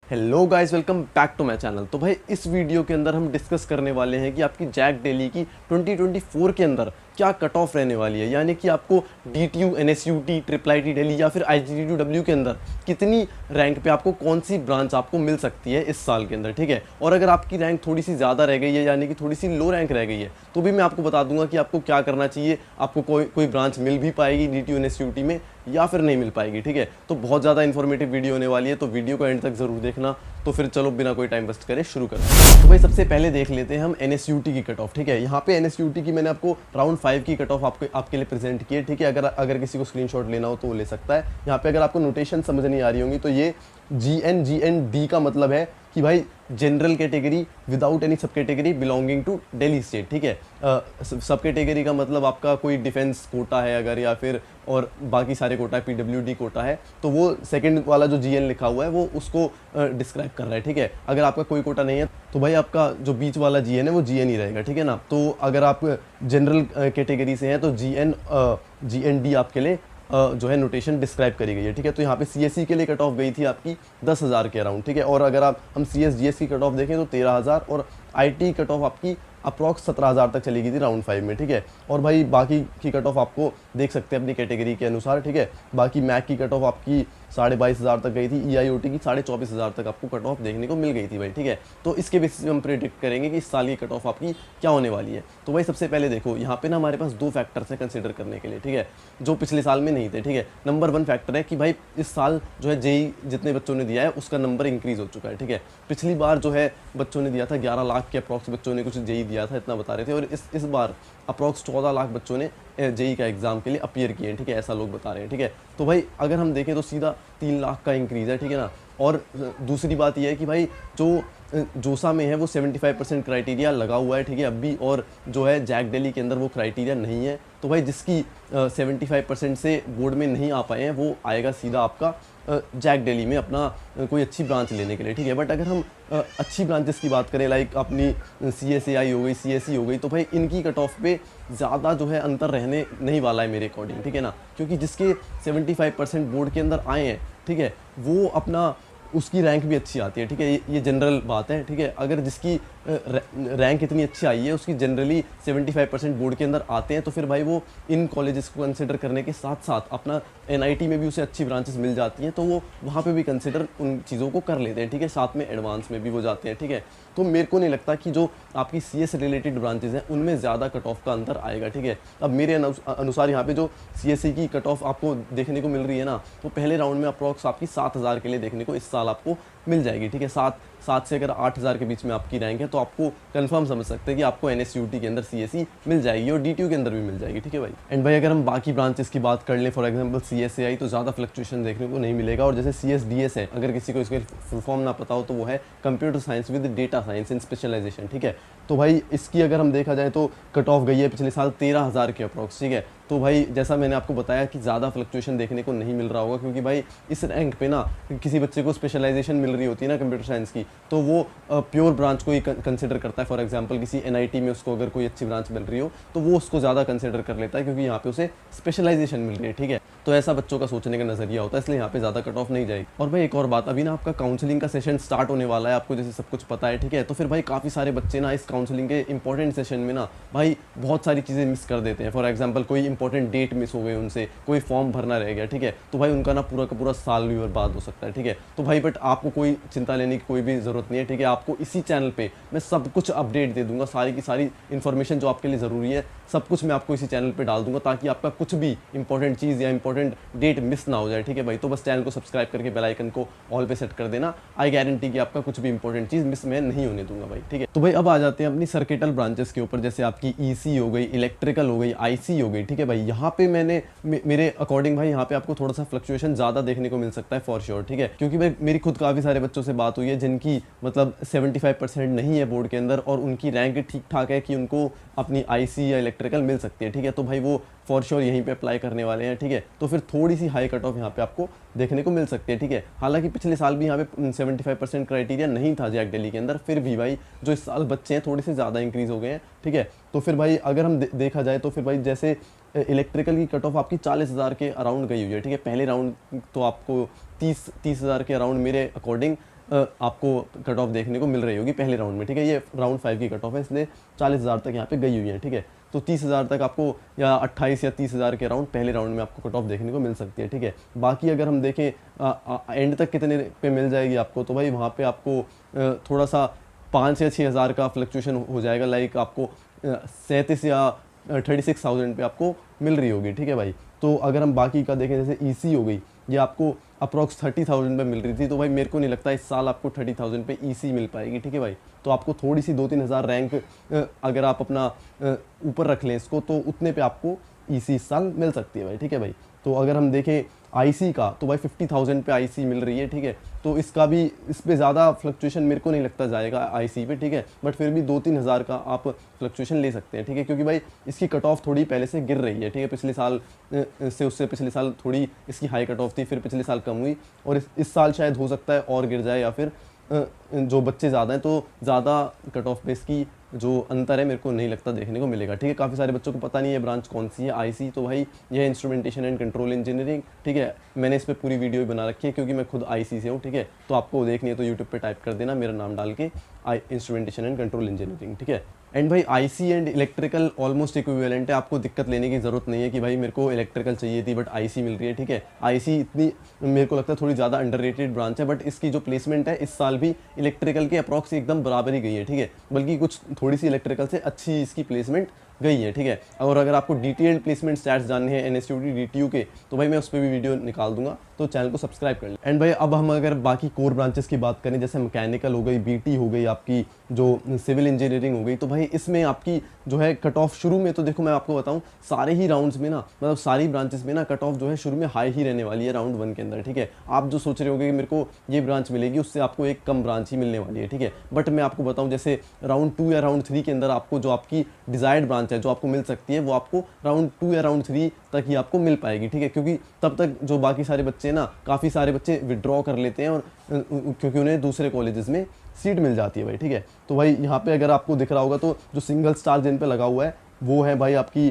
Hello guys, welcome back to my channel. तो भाई इस वीडियो के अंदर हम डिस्कस करने वाले हैं कि आपकी जैक दिल्ली की 2024 के अंदर क्या कट ऑफ रहने वाली है, यानी कि आपको DTU, NSUT, IIIT दिल्ली या फिर IGTW के अंदर कितनी रैंक पे आपको कौन सी ब्रांच आपको मिल सकती है इस साल के अंदर, ठीक है। और अगर आपकी रैंक थोड़ी सी ज़्यादा रह गई है, यानी कि थोड़ी सी लो रैंक रह गई है, तो भी मैं आपको बता दूंगा कि आपको क्या करना चाहिए। आपको कोई ब्रांच मिल भी पाएगी DTU, NSUT में या फिर नहीं मिल पाएगी, ठीक है। तो बहुत ज़्यादा इन्फॉर्मेटिव वीडियो होने वाली है, तो वीडियो को एंड तक ज़रूर देखना। तो फिर चलो बिना कोई टाइम वेस्ट करे शुरू करते हैं। तो भाई सबसे पहले देख लेते हैं हम NSUT की कट ऑफ, ठीक है। यहाँ पे NSUT की मैंने आपको राउंड 5 की कट ऑफ आपके लिए प्रेजेंट की है, ठीक है। अगर किसी को स्क्रीनशॉट लेना हो तो वो ले सकता है। यहाँ पे अगर आपको नोटेशन समझ नहीं आ रही होंगी तो ये GND का मतलब है कि भाई general category without any sub category belonging to Delhi state, ठीक है। सब कैटेगरी का मतलब आपका कोई डिफेंस कोटा है अगर, या फिर और बाकी सारे कोटा है, PWD कोटा है, तो वो सेकंड वाला जो GN लिखा हुआ है वो उसको डिस्क्राइब कर रहा है, ठीक है। अगर आपका कोई कोटा नहीं है तो भाई आपका जो बीच वाला GN है वो GN ही रहेगा, ठीक है ना। तो अगर आप जनरल कैटेगरी से हैं तो GND आपके लिए जो है नोटेशन डिस्क्राइब करी गई है, ठीक है। तो यहाँ पे CSE के लिए कट ऑफ गई थी आपकी 10,000 के अराउंड, ठीक है। और अगर हम CS GS की कट ऑफ देखें तो 13,000 और IT कट ऑफ आपकी अप्रॉक्स 17,000 तक चली गई थी राउंड 5 में, ठीक है। और भाई बाकी की कट ऑफ आपको देख सकते हैं अपनी कैटेगरी के अनुसार, ठीक है। बाकी मैक की कट ऑफ आपकी 22,500 तक गई थी, EIOT की 24,500 तक आपको कट ऑफ देखने को मिल गई थी भाई, ठीक है। तो इसके बेसिस पे हम प्रेडिक्ट करेंगे कि इस साल की कट ऑफ आपकी क्या होने वाली है। तो भाई सबसे पहले देखो यहाँ पे ना हमारे पास दो फैक्टर्स हैं कंसिडर करने के लिए, ठीक है, जो पिछले साल में नहीं थे, ठीक है। नंबर 1 फैक्टर है कि भाई इस साल जो है JEE जितने बच्चों ने दिया है उसका नंबर इंक्रीज हो चुका है, ठीक है। पिछली बार जो है बच्चों ने दिया था 11 लाख के अप्रॉक्स बच्चों ने कुछ JEE दिया था, इतना बता रहे थे। और इस बार अप्रॉक्स 14 लाख बच्चं ने JEE का एग्जाम के लिए अपीयर किए हैं, ठीक है, ऐसा लोग बता रहे हैं, ठीक है। तो भाई अगर हम देखें तो सीधा 3 लाख का इंक्रीज़ है, ठीक है ना। और दूसरी बात यह है कि भाई जो जोसा में है वो 75% क्राइटेरिया लगा हुआ है, ठीक है, अब भी। और जो है जैक दिल्ली के अंदर वो क्राइटेरिया नहीं है। तो भाई जिसकी 75% से बोर्ड में नहीं आ पाए हैं वो आएगा सीधा आपका जैक दिल्ली में अपना कोई अच्छी ब्रांच लेने के लिए, ठीक है। बट अगर हम अच्छी ब्रांचेस की बात करें, लाइक अपनी CSAI हो गई, CSE हो गई, तो भाई इनकी कट ऑफ पे ज़्यादा जो है अंतर रहने नहीं वाला है मेरे अकॉर्डिंग, ठीक है ना। क्योंकि जिसके 75% बोर्ड के अंदर आए हैं, ठीक है, वो अपना उसकी रैंक भी अच्छी आती है, ठीक है। ये जनरल बात है, ठीक है। अगर जिसकी रैंक इतनी अच्छी आई है उसकी जनरली 75% बोर्ड के अंदर आते हैं, तो फिर भाई वो इन कॉलेजेस को कंसिडर करने के साथ साथ अपना NIT में भी उसे अच्छी ब्रांचेस मिल जाती हैं, तो वो वहाँ पे भी कंसिडर उन चीज़ों को कर लेते हैं, ठीक है। साथ में एडवांस में भी वो जाते हैं, ठीक है। तो मेरे को नहीं लगता कि जो आपकी CS रिलेटेड ब्रांचेज हैं उनमें ज़्यादा कट ऑफ का अंतर आएगा, ठीक है। अब मेरे अनुसार यहाँ पे जो CSE की कट ऑफ आपको देखने को मिल रही है ना, तो पहले राउंड में अप्रॉक्स आपकी 7,000 के लिए देखने को इस साल आपको मिल जाएगी, ठीक है। 7 से अगर 8,000 के बीच में आपकी रैंक है तो आपको कंफर्म समझ सकते हैं कि आपको NSUT के अंदर CSE मिल जाएगी और DTU के अंदर भी मिल जाएगी, ठीक है भाई। एंड भाई अगर हम बाकी ब्रांचेस की बात कर लें, फॉर एग्जांपल CSAI, तो ज़्यादा फ्लक्चुएशन देखने को नहीं मिलेगा। और जैसे CSDS है, अगर किसी को इसका फुल फॉर्म ना पता हो तो वो है computer science with data science in specialization, ठीक है। तो भाई इसकी अगर हम देखा जाए तो कट ऑफ गई है पिछले साल 13,000 के अप्रॉक्स, ठीक है। तो भाई जैसा मैंने आपको बताया कि ज़्यादा फ्लक्चुएशन देखने को नहीं मिल रहा होगा, क्योंकि भाई इस रैंक पे ना किसी बच्चे को स्पेशलाइजेशन मिल रही होती है ना कंप्यूटर साइंस की, तो वो प्योर ब्रांच को ही कंसिडर करता है। फॉर एग्जांपल किसी NIT में उसको अगर कोई अच्छी ब्रांच मिल रही हो तो वो उसको ज़्यादा कंसिडर कर लेता है, क्योंकि यहाँ पे उसे स्पेशलाइजेशन मिल रही है, ठीक है। तो ऐसा बच्चों का सोचने का नजरिया होता है, इसलिए यहाँ पे ज़्यादा कट ऑफ नहीं जाएगी। और भाई एक और बात, अभी ना आपका काउंसलिंग का सेशन स्टार्ट होने वाला है, आपको जैसे सब कुछ पता है, ठीक है। तो फिर भाई काफ़ी सारे बच्चे ना इस काउंसलिंग के इंपॉर्टेंट सेशन में ना भाई बहुत सारी चीज़ें मिस कर देते हैं। फॉर एग्जाम्पल कोई इंपॉर्टेंट डेट मिस हो गई उनसे, कोई फॉर्म भरना रह गया, ठीक है, तो भाई उनका ना पूरा का पूरा साल भी बर्बाद हो सकता है, ठीक है। तो भाई बट आपको कोई चिंता लेने की कोई भी ज़रूरत नहीं है, ठीक है। आपको इसी चैनल पे मैं सब कुछ अपडेट दे दूंगा, सारी की सारी इन्फॉर्मेशन जो आपके लिए ज़रूरी है सब कुछ मैं आपको इसी चैनल पे डाल दूंगा, ताकि आपका कुछ भी इंपॉर्टेंट चीज़ या इंपॉर्टेंट डेट मिस ना हो जाए, ठीक है भाई। तो बस चैनल को सब्सक्राइब करके बेल आइकन को ऑल पे सेट कर देना। आई गारंटी कि आपका कुछ भी इंपॉर्टेंट चीज़ मिस मैं नहीं होने दूंगा भाई, ठीक है। तो भाई अब आ जाते हैं अपनी सर्किटल ब्रांचेस के ऊपर, जैसे आपकी EC हो गई, इलेक्ट्रिकल हो गई, IC हो गई, ठीक है भाई। यहाँ पे मैंने मेरे अकॉर्डिंग भाई यहाँ पे आपको थोड़ा सा फ्लक्चुएशन ज़्यादा देखने को मिल सकता है फॉर श्योर, ठीक है। क्योंकि भाई मेरी खुद काफ़ी सारे बच्चों से बात हुई है जिनकी मतलब 75% नहीं है बोर्ड के अंदर और उनकी रैंक ठीक ठाक है कि उनको अपनी IC या इलेक्ट्रिकल मिल सकती है, ठीक है। तो भाई वो फॉर श्योर यहीं पे अप्लाई करने वाले हैं, ठीक है। तो फिर थोड़ी सी हाई कट ऑफ यहाँ पे आपको देखने को मिल सकती है, ठीक है। हालांकि पिछले साल भी यहाँ पे 75% क्राइटेरिया नहीं था जैक दिल्ली के अंदर, फिर भी भाई जो इस साल बच्चे हैं थोड़े से ज़्यादा इंक्रीज़ हो गए हैं, ठीक है। तो फिर भाई अगर हम देखा जाए तो फिर भाई जैसे इलेक्ट्रिकल की कट ऑफ आपकी 40,000 के अराउंड गई हुई है, ठीक है। पहले राउंड तो आपको 30,000 के अराउंड मेरे अकॉर्डिंग आपको कट ऑफ देखने को मिल रही होगी पहले राउंड में, ठीक है। ये राउंड 5 की कट ऑफ है, इसलिए 40,000 तक यहाँ पे गई हुई है, ठीक है। तो 30,000 तक आपको या 28 या 30,000 के राउंड पहले राउंड में आपको कट ऑफ देखने को मिल सकती है, ठीक है। बाकी अगर हम देखें एंड तक कितने पे मिल जाएगी आपको, तो भाई वहाँ पे आपको थोड़ा सा 5 या 6,000 का फ्लक्चुएशन हो जाएगा, लाइक आपको 37 या 36,000 पे आपको मिल रही होगी, ठीक है भाई। तो अगर हम बाकी का देखें, जैसे ईसी हो गई, ये आपको अप्रॉक्स 30,000 पे मिल रही थी, तो भाई मेरे को नहीं लगता इस साल आपको 30,000 पे ईसी मिल पाएगी, ठीक है भाई। तो आपको थोड़ी सी 2-3 हज़ार रैंक अगर आप अपना ऊपर रख लें इसको, तो उतने पे आपको ईसी इस साल मिल सकती है भाई, ठीक है भाई। तो अगर हम देखें आईसी का, तो भाई 50,000 पे आईसी मिल रही है, ठीक है। तो इसका भी, इस पे ज़्यादा फ्लक्चुएशन मेरे को नहीं लगता जाएगा आईसी पे, ठीक है। बट फिर भी 2-3 हज़ार का आप फ्लक्चुएशन ले सकते हैं, ठीक है, क्योंकि भाई इसकी कट ऑफ थोड़ी पहले से गिर रही है, ठीक है। पिछले साल से उससे पिछले साल थोड़ी इसकी हाई कट ऑफ थी, फिर पिछले साल कम हुई, और इस साल शायद हो सकता है और गिर जाए, या फिर जो बच्चे ज़्यादा हैं तो ज़्यादा कट ऑफ पे इसकी जो अंतर है मेरे को नहीं लगता देखने को मिलेगा, ठीक है। काफ़ी सारे बच्चों को पता नहीं है ब्रांच कौन सी है आईसी, तो भाई यह इंस्ट्रूमेंटेशन एंड कंट्रोल इंजीनियरिंग, ठीक है। मैंने इस पर पूरी वीडियो बना रखी है क्योंकि मैं खुद आईसी से हूँ, ठीक है। तो आपको देखनी है तो यूट्यूब पे टाइप कर देना मेरा नाम डाल के, इंस्ट्रूमेंटेशन एंड कंट्रोल इंजीनियरिंग, ठीक है। एंड भाई IC and electrical almost equivalent है, आपको दिक्कत लेने की ज़रूरत नहीं है कि भाई मेरे को इलेक्ट्रिकल चाहिए थी बट आईसी मिल रही है, ठीक है। आईसी इतनी मेरे को लगता है थोड़ी ज़्यादा अंडररेटेड ब्रांच है, बट इसकी जो प्लेसमेंट है इस साल भी इलेक्ट्रिकल के अप्रॉक्स एकदम बराबर ही गई है, ठीक है। बल्कि कुछ थोड़ी सी इलेक्ट्रिकल से अच्छी इसकी प्लेसमेंट गई है, ठीक है। और अगर आपको डिटेल्ड प्लेसमेंट स्टैट्स जानने हैं एनएसयूटी डीटीयू के, तो भाई मैं उस पर भी वीडियो निकाल दूंगा, तो चैनल को सब्सक्राइब कर लें। एंड भाई अब हम अगर बाकी कोर ब्रांचेस की बात करें, जैसे मैकेनिकल हो गई, बीटी हो गई, आपकी जो सिविल इंजीनियरिंग हो गई, तो भाई इसमें आपकी जो है कट ऑफ शुरू में, तो देखो मैं आपको बताऊं सारे ही राउंड्स में ना, मतलब सारी ब्रांचेस में ना कट ऑफ जो है शुरू में हाई ही रहने वाली है राउंड 1 के अंदर, ठीक है। आप जो सोच रहे होगे कि मेरे को ये ब्रांच मिलेगी, उससे आपको एक कम ब्रांच ही मिलने वाली है, ठीक है। बट मैं आपको बताऊं जैसे राउंड 2 या राउंड 3 के अंदर आपको जो आपकी डिजायर्ड ब्रांच है जो आपको मिल सकती है, वो आपको राउंड 2 या राउंड 3 तक ही आपको मिल पाएगी, ठीक है। क्योंकि तब तक जो बाकी सारे बच्चे ना, काफ़ी सारे बच्चे विड्रॉ कर लेते हैं, और क्योंकि उन्हें दूसरे कॉलेजेस में सीट मिल जाती है भाई, ठीक है। तो भाई यहाँ पे अगर आपको दिख रहा होगा तो जो सिंगल स्टार जिन पे लगा हुआ है वो है भाई आपकी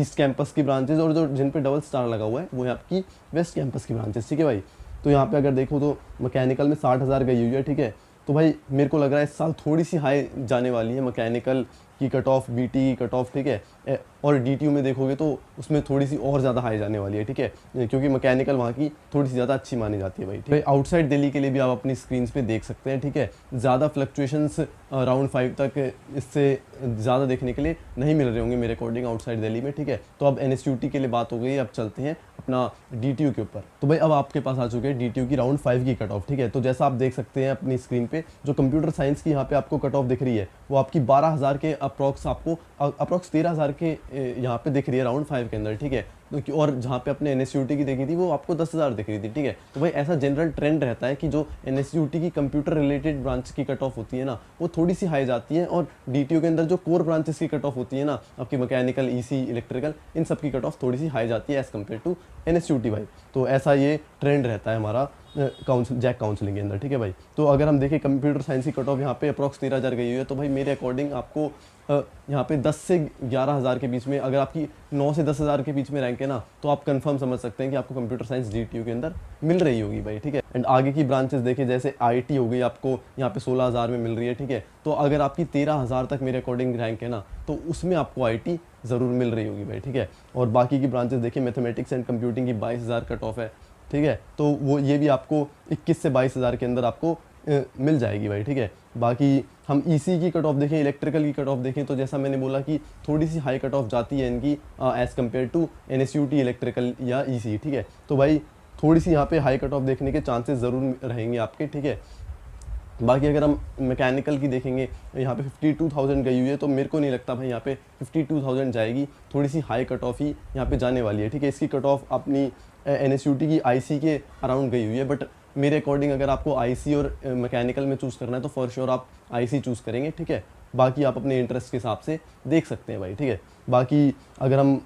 ईस्ट कैंपस की ब्रांचेज, और जो जिन पे डबल स्टार लगा हुआ है वो है आपकी वेस्ट कैंपस की ब्रांचेस, ठीक है भाई। तो यहाँ पे अगर देखो तो मैकेनिकल में 60,000 गई हुई है, ठीक है। तो भाई मेरे को लग रहा है इस साल थोड़ी सी हाई जाने वाली है मैकेनिकल की कट ऑफ, बीटी की कट ऑफ, ठीक है। और डीटीयू में देखोगे तो उसमें थोड़ी सी और ज़्यादा हाई जाने वाली है, ठीक है, क्योंकि मैकेनिकल वहाँ की थोड़ी सी ज़्यादा अच्छी मानी जाती है भाई, ठीक है। आउटसाइड दिल्ली के लिए भी आप अपनी स्क्रीन पे देख सकते हैं, ठीक है। ज़्यादा फ्लक्चुएशंस राउंड 5 तक इससे ज़्यादा देखने के लिए नहीं मिल रहे होंगे मेरे अकॉर्डिंग आउटसाइड दिल्ली में, ठीक है। तो अब एनएसयूटी के लिए बात हो गई, अब चलते हैं अपना डीटीयू के ऊपर। तो भाई अब आपके पास आ चुके हैं डीटीयू की राउंड 5 की कट ऑफ, ठीक है। तो जैसा आप देख सकते हैं अपनी स्क्रीन पे, जो कंप्यूटर साइंस की यहाँ पे आपको कट ऑफ दिख रही है, वो आपकी 12,000 के अप्रॉक्स, आपको अप्रॉक्स 13,000 के यहाँ पे दिख रही है राउंड 5 के अंदर, ठीक है। और जहाँ पे अपने एनएसयूटी की देखी थी वो आपको 10,000 दिख रही थी, ठीक है। तो भाई ऐसा जनरल ट्रेंड रहता है कि जो एनएसयूटी की कंप्यूटर रिलेटेड ब्रांच की कट ऑफ होती है ना, वो थोड़ी सी हाई जाती है, और डीटीयू के अंदर जो कोर ब्रांचेस की कट ऑफ होती है ना, आपकी मैकेनिकल, ईसी, इलेक्ट्रिकल, इन सब की कट ऑफ थोड़ी सी हाई जाती है एज़ कम्पेयर टू एनएसयूटी भाई। तो ऐसा ये ट्रेंड रहता है हमारा जैक काउंसलिंग के अंदर, ठीक है भाई। तो अगर हम देखें कंप्यूटर साइंस की कट ऑफ यहाँ पे अप्रॉक्स 13,000 गई हुई है, तो भाई मेरे अकॉर्डिंग आपको यहाँ पे 10 से 11,000 के बीच में, अगर आपकी 9 से 10,000 के बीच में रैंक है ना, तो आप कंफर्म समझ सकते हैं कि आपको कंप्यूटर साइंस डीटीयू के अंदर मिल रही होगी भाई, ठीक है। एंड आगे की ब्रांचेस देखें, जैसे आईटी हो गई, आपको यहाँ पे 16,000 में मिल रही है, ठीक है। तो अगर आपकी 13,000 तक मेरे अकॉर्डिंग रैंक है ना, तो उसमें आपको आईटी ज़रूर मिल रही होगी भाई, ठीक है। और बाकी की ब्रांचेस देखिए, मैथमेटिक्स एंड कंप्यूटिंग की 22,000 कट ऑफ है, ठीक है। तो वो ये भी आपको 21 से 22,000 के अंदर आपको मिल जाएगी भाई, ठीक है। बाकी हम ईसी की कट ऑफ देखें, इलेक्ट्रिकल की कट ऑफ देखें, तो जैसा मैंने बोला कि थोड़ी सी हाई कट ऑफ जाती है इनकी as compare to NSUT, electrical या ईसी, ठीक है। तो भाई थोड़ी सी यहाँ पे हाई कट ऑफ देखने के चांसेस ज़रूर रहेंगे आपके, ठीक है। बाकी अगर हम मैकेनिकल की देखेंगे, यहाँ पे 52,000 गई हुई है, तो मेरे को नहीं लगता भाई यहाँ पे 52,000 जाएगी, थोड़ी सी हाई कट ऑफ ही यहाँ पे जाने वाली है, ठीक है। इसकी कट ऑफ अपनी एनएसयूटी की आईसी के अराउंड गई हुई है, बट मेरे अकॉर्डिंग अगर आपको आईसी और मैकेनिकल में चूज़ करना है तो फॉर श्योर आप आईसी चूज़ करेंगे, ठीक है। बाकी आप अपने इंटरेस्ट के हिसाब से देख सकते हैं भाई, ठीक है। बाकी अगर हम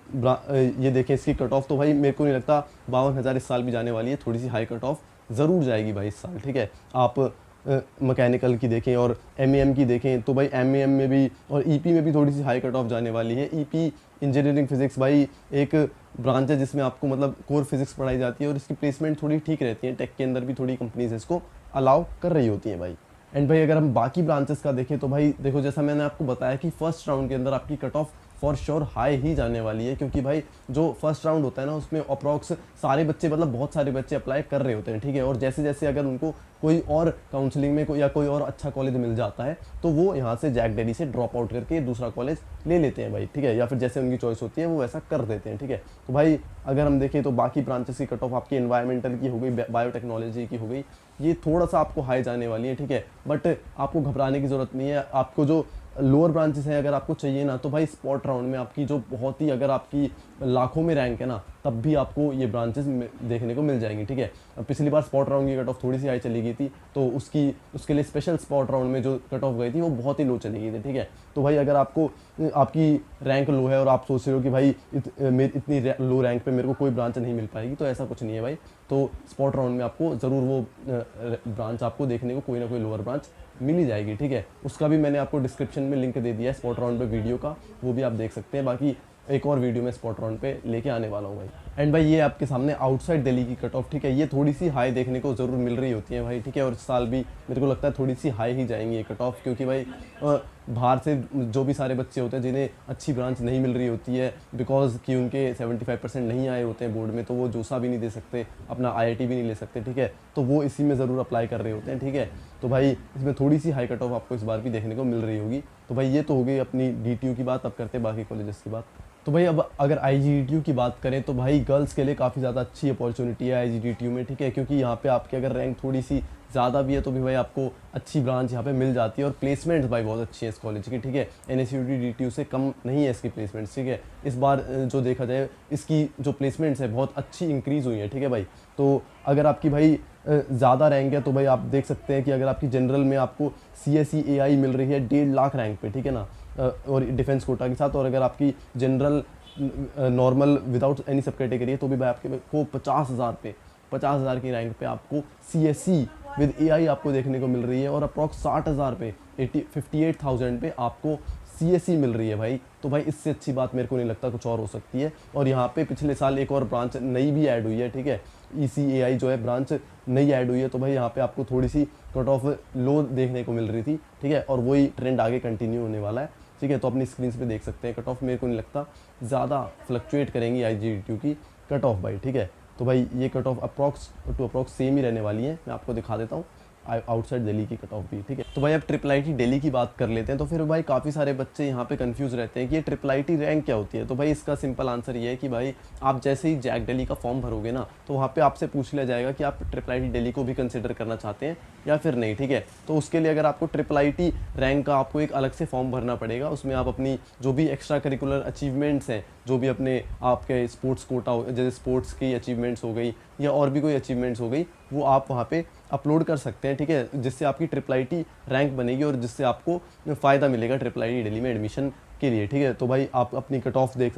ये देखें इसकी कट ऑफ, तो भाई मेरे को नहीं लगता 52,000 इस साल भी जाने वाली है, थोड़ी सी हाई कट ऑफ ज़रूर जाएगी भाई इस साल, ठीक है। आप मैकेनिकल की देखें और एमएएम की देखें, तो भाई एमएएम में भी और ईपी में भी थोड़ी सी हाई कट ऑफ जाने वाली है। ईपी इंजीनियरिंग फिजिक्स भाई एक ब्रांच है जिसमें आपको मतलब कोर फिजिक्स पढ़ाई जाती है, और इसकी प्लेसमेंट थोड़ी ठीक रहती है, टेक के अंदर भी थोड़ी कंपनीज इसको अलाउ कर रही होती हैं भाई। एंड भाई अगर हम बाकी ब्रांचेस का देखें तो भाई देखो, जैसा मैंने आपको बताया कि फर्स्ट राउंड के अंदर आपकी cut off for sure high ही जाने वाली है, क्योंकि भाई जो फर्स्ट राउंड होता है ना उसमें अप्रॉक्स सारे बच्चे, मतलब बहुत सारे बच्चे अप्लाई कर रहे होते हैं, ठीक है। और जैसे जैसे अगर उनको कोई और काउंसलिंग में या कोई और अच्छा कॉलेज मिल जाता है तो वो यहाँ से जैक दिल्ली से ड्रॉप आउट करके दूसरा कॉलेज ले लेते हैं भाई, ठीक है, या फिर जैसे उनकी चॉइस होती है वो वैसा कर देते हैं, ठीक है। तो भाई अगर हम देखें तो बाकी ब्रांचेस की कट ऑफ आपकी एनवायरमेंटल की हो गई, बायोटेक्नोलॉजी की हो गई, ये थोड़ा सा आपको हाई जाने वाली है, ठीक है। बट आपको घबराने की ज़रूरत नहीं है। आपको जो लोअर ब्रांचेस हैं अगर आपको चाहिए ना, तो भाई स्पॉट राउंड में आपकी जो बहुत ही, अगर आपकी लाखों में रैंक है ना, तब भी आपको ये ब्रांचेस देखने को मिल जाएंगी, ठीक है। पिछली बार स्पॉट राउंड की कट ऑफ थोड़ी सी हाई चली गई थी, तो उसके लिए स्पेशल स्पॉट राउंड में जो कट ऑफ गई थी वो बहुत ही लो चली गई थी, ठीक है। तो भाई अगर आपको आपकी रैंक लो है और आप सोच रहे हो कि भाई इतनी लो रैंक पे मेरे को कोई ब्रांच नहीं मिल पाएगी, तो ऐसा कुछ नहीं है भाई। तो स्पॉट राउंड में आपको ज़रूर वो ब्रांच आपको देखने को कोई ना कोई लोअर ब्रांच मिल ही जाएगी, ठीक है। उसका भी मैंने आपको डिस्क्रिप्शन में लिंक दे दिया है स्पॉट राउंड पे वीडियो का, वो भी आप देख सकते हैं। बाकी एक और वीडियो में स्पॉट राउंड पे लेके आने वाला हूँ भाई। एंड भाई ये आपके सामने आउटसाइड दिल्ली की कट ऑफ, ठीक है, ये थोड़ी सी हाई देखने को ज़रूर मिल रही होती है भाई, ठीक है। और इस साल भी मेरे को लगता है थोड़ी सी हाई ही जाएंगी ये कट ऑफ, क्योंकि भाई बाहर से जो भी सारे बच्चे होते हैं जिन्हें अच्छी ब्रांच नहीं मिल रही होती है, बिकॉज कि उनके 75% नहीं आए होते हैं बोर्ड में, तो वो जोसा भी नहीं दे सकते, अपना IIT भी नहीं ले सकते, ठीक है। तो वो इसी में ज़रूर अप्लाई कर रहे होते हैं, ठीक है। तो भाई इसमें थोड़ी सी हाई कट ऑफ आपको इस बार भी देखने को मिल रही होगी। तो भाई ये तो हो गई अपनी DTU की बात। अब करते हैं बाकी कॉलेजेस की बात। तो भाई अब अगर IGDTU की बात करें तो भाई गर्ल्स के लिए काफ़ी ज़्यादा अच्छी अपॉर्चुनिटी है IGDTU में, ठीक है, क्योंकि यहाँ पे आपकी अगर रैंक थोड़ी सी ज़्यादा भी है तो भी भाई आपको अच्छी ब्रांच यहाँ पे मिल जाती है। और प्लेसमेंट्स भाई बहुत अच्छी है इस कॉलेज की, ठीक है। NSUT DTU से कम नहीं है इसकी प्लेसमेंट्स, ठीक है। इस बार जो देखा जाए इसकी जो प्लेसमेंट्स है बहुत अच्छी इंक्रीज़ हुई है, ठीक है भाई। तो अगर आपकी भाई ज़्यादा रैंक है तो भाई आप देख सकते हैं कि अगर आपकी जनरल में आपको CSE AI मिल रही है 1.5 लाख रैंक पे, ठीक है ना, और डिफेंस कोटा के साथ। और अगर आपकी general normal without any sub category है तो भी भाई आपके को 50,000 की रैंक पे आपको CSE विद AI आपको देखने को मिल रही है। और अप्रॉक्स 60,000 पे 58,000 पे आपको CSE मिल रही है भाई। तो भाई इससे अच्छी बात मेरे को नहीं लगता कुछ और हो सकती है। और यहाँ पे पिछले साल एक और ब्रांच नई भी ऐड हुई है, ठीक है, ECAI जो है ब्रांच नई ऐड हुई है। तो भाई यहाँ पे आपको थोड़ी सी कट ऑफ लो देखने को मिल रही थी, ठीक है, और वही ट्रेंड आगे कंटिन्यू होने वाला है, ठीक है। तो अपनी स्क्रीन पे देख सकते हैं कट ऑफ मेरे को नहीं लगता ज़्यादा फ्लक्चुएट करेंगी IGDTU की कट ऑफ भाई, ठीक है। तो भाई ये कट ऑफ अप्रॉक्स सेम ही रहने वाली है। मैं आपको दिखा देता हूँ आउटसाइड दिल्ली की कट ऑफ भी, ठीक है। तो भाई अब IIIT दिल्ली की बात कर लेते हैं। तो फिर भाई काफ़ी सारे बच्चे यहाँ पे कंफ्यूज रहते हैं कि ये IIIT रैंक क्या होती है। तो भाई इसका सिंपल आंसर ये है कि भाई आप जैसे ही जैक दिल्ली का फॉर्म भरोगे ना, तो वहाँ पे आपसे पूछ लिया जाएगा कि आप IIIT दिल्ली को भी कंसिडर करना चाहते हैं या फिर नहीं, ठीक है। तो उसके लिए अगर आपको IIIT रैंक का आपको एक अलग से फॉर्म भरना पड़ेगा। उसमें आप अपनी जो भी एक्स्ट्रा करिकुलर अचीवमेंट्स हैं, जो भी अपने आपके स्पोर्ट्स कोटा, जैसे स्पोर्ट्स की अचीवमेंट्स हो गई या और भी कोई अचीवमेंट्स हो गई, वो आप वहाँ पे अपलोड कर सकते हैं, ठीक है, जिससे आपकी IIIT रैंक बनेगी और जिससे आपको फ़ायदा मिलेगा IIIT दिल्ली में एडमिशन के लिए, ठीक है। तो भाई आप अपनी कट ऑफ देख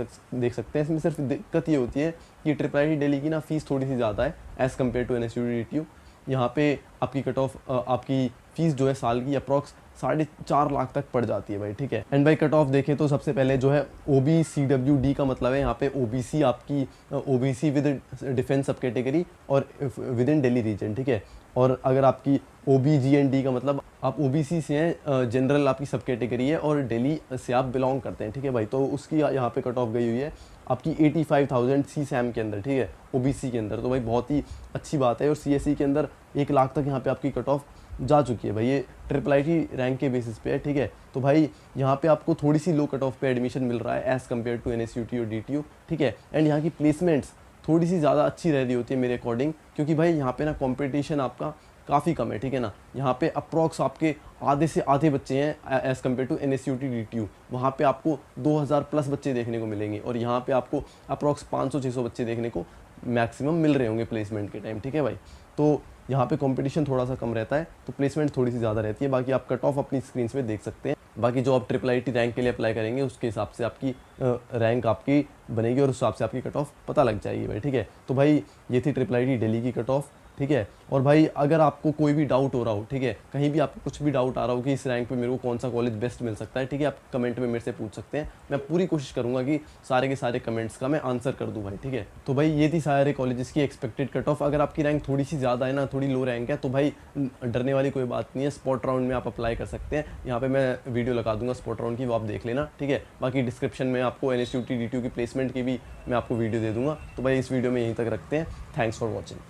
सकते हैं। इसमें सिर्फ दिक्कत ये होती है कि IIIT दिल्ली की ना फ़ीस थोड़ी सी ज़्यादा है as compare to NSUT DTU। यहाँ पे आपकी कट ऑफ आपकी फ़ीस जो है साल की अप्रॉक्स 4.5 लाख तक पड़ जाती है भाई, ठीक है। एंड भाई कट ऑफ देखें तो सबसे पहले जो है OBCWD का मतलब है यहाँ पे OBC आपकी OBC विद डिफेंस सब कैटेगरी और विद इन दिल्ली रीजन, ठीक है। और अगर आपकी OBGND का मतलब आप OBC से हैं, जनरल आपकी सब कैटेगरी है और दिल्ली से आप बिलोंग करते हैं, ठीक है भाई। तो उसकी यहाँ पे कट ऑफ गई हुई है आपकी 85,000 CSAM के अंदर, ठीक है, OBC के अंदर। तो भाई बहुत ही अच्छी बात है। और CSE के अंदर 1 लाख तक यहाँ पे आपकी कट ऑफ जा चुकी है भाई। ये IIIT रैंक के बेसिस पे है, ठीक है। तो भाई यहाँ पे आपको थोड़ी सी लो कट ऑफ पे एडमिशन मिल रहा है एज़ कम्पेयर टू NSUT और DTU, ठीक है। एंड यहाँ की प्लेसमेंट्स थोड़ी सी ज़्यादा अच्छी रह रही होती है मेरे अकॉर्डिंग, क्योंकि भाई यहाँ पे ना कंपटीशन आपका काफ़ी कम है, ठीक है ना। यहाँ पे अप्रॉक्स आपके आधे से आधे बच्चे हैं as compare to NSUT DTU। वहाँ पे आपको 2000 प्लस बच्चे देखने को मिलेंगे और यहाँ पे आपको अप्रॉक्स 500-600 बच्चे देखने को मैक्सिमम मिल रहे होंगे प्लेसमेंट के टाइम, ठीक है भाई। तो यहाँ पे कंपटीशन थोड़ा सा कम रहता है, तो प्लेसमेंट थोड़ी सी ज़्यादा रहती है। बाकी आप कट ऑफ अपनी स्क्रीन पे देख सकते हैं। बाकी जो आप IIIT रैंक के लिए अप्लाई करेंगे उसके हिसाब से आपकी रैंक आपकी बनेगी और उस हिसाब से आपकी कट ऑफ पता लग जाएगी भाई, ठीक है। तो भाई ये थी IIIT दिल्ली की कट ऑफ। ठीक है। और भाई अगर आपको कोई भी डाउट हो रहा हो, ठीक है, कहीं भी आपको कुछ भी डाउट आ रहा हो कि इस रैंक पे मेरे को कौन सा कॉलेज बेस्ट मिल सकता है, ठीक है, आप कमेंट में मेरे से पूछ सकते हैं। मैं पूरी कोशिश करूंगा कि सारे के सारे कमेंट्स का मैं आंसर कर दूं भाई, ठीक है। तो भाई ये थी सारे कॉलेजेस की एक्सपेक्टेड कट ऑफ। अगर आपकी रैंक थोड़ी सी ज़्यादा है ना, थोड़ी लो रैंक है, तो भाई डरने वाली कोई बात नहीं है। स्पॉट राउंड में आप अप्लाई कर सकते हैं। यहाँ पे मैं वीडियो लगा दूंगा स्पॉट राउंड की, वो आप देख लेना, ठीक है। बाकी डिस्क्रिप्शन में आपको NSUT DTU की प्लेसमेंट की भी मैं आपको वीडियो दे दूंगा। तो भाई इस वीडियो में यहीं तक रखते हैं। Thanks for watching.